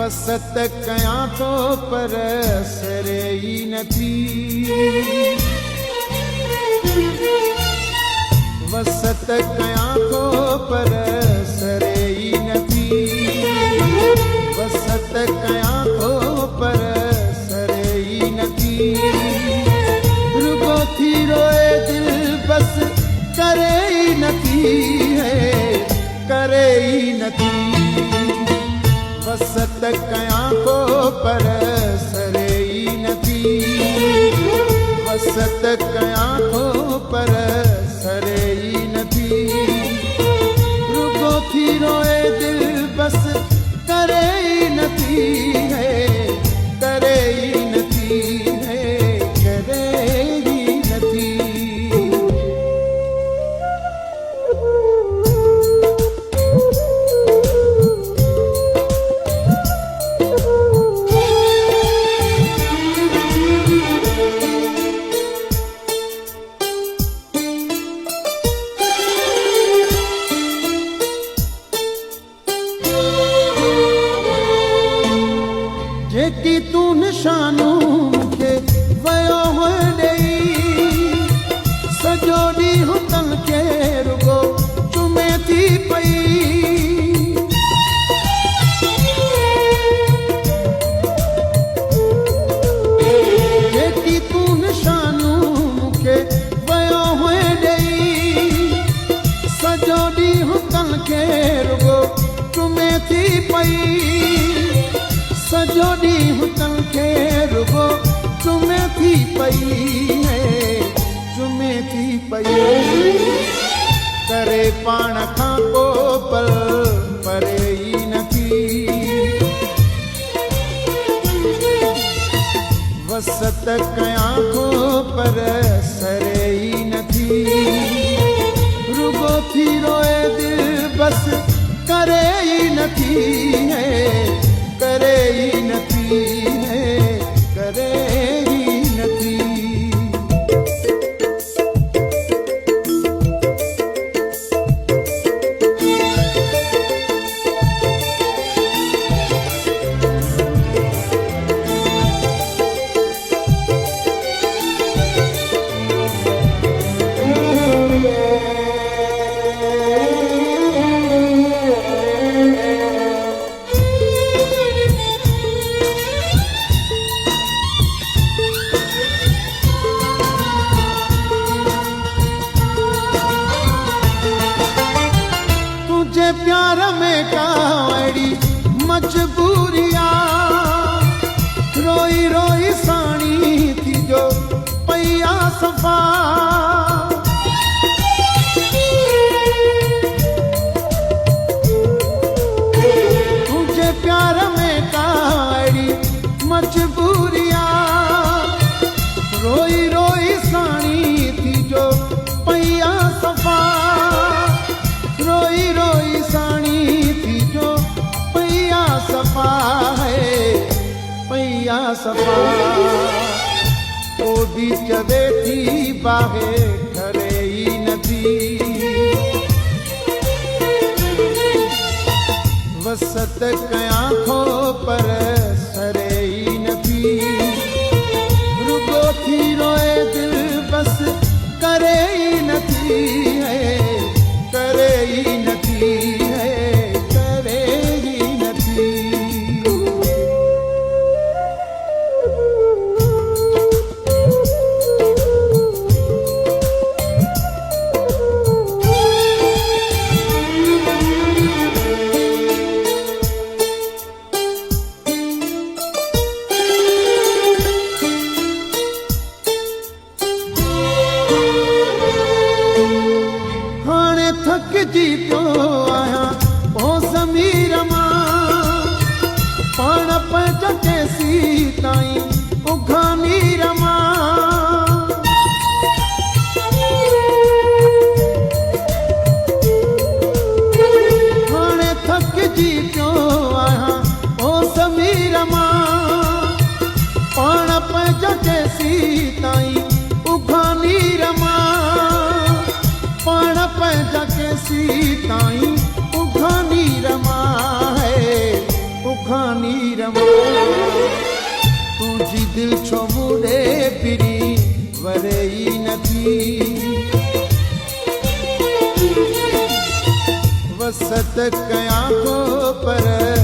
वसत कयां तो पर सरे ई नथी वसत कयां तो पर सरे ई नथी वसत कयां तो पर सरे ई नथी रुगो थी रोए दिल बस करे ई नथी है करे ई नथी वसत कयां को पर सरे ई नथी वसत कयां को पर सरे ई नथी रुगो थी रोए दिल बस करे ई नथी है करे ई नथी है करे ई नथी जेकी तू निशानू के वयो हो ॾेई सॼो ॾींहुं तन के रुगो चुमे थी पई जेकी तू निशानू के वयो हो ॾेई सॼो ॾींहुं तन के रुगो चुमे थी पई सॼो ॾींहुं तनखे रुगो चुमे थी पई है चुमे थी पई करे पाण खां को पल परे ई नथी वसत कयां को पर सरे ई नथी रुगो थी रोए दिल बस करे ई नथी है करे ई नथी है करे ई नथी प्यार में कावड़ी मजबूरिया रोई रोई साणी थी जो पैया सफा तुझे प्यार में कावड़ी मजबूरिया रोई रोई साणी थी जो पैया सफा रोई रोई साणी थी जो पैया सफा है पैया सफा ओडी चवे थी बाहे ठरे ई नथी वसत कयां को पर सरे ई नथी रुगो थी रोए दिल बस करे ई नथी है करे ई नथी है करे ई नथी थकजी पियो आहियां पोइ ज़मीर मां पाण पंहिंज केसी ताईं उघानी रमां हाणे थकजी पियो आहियां पोइ ज़मीर मां पाण पंहिंज केसी ताईं उघानी रमां पाण पंहिंज केसी ताईं उघानी रमा है मुखानी रमा तुझी दिल छो मुड़े पिरी वरेई नथी वसत कया को पर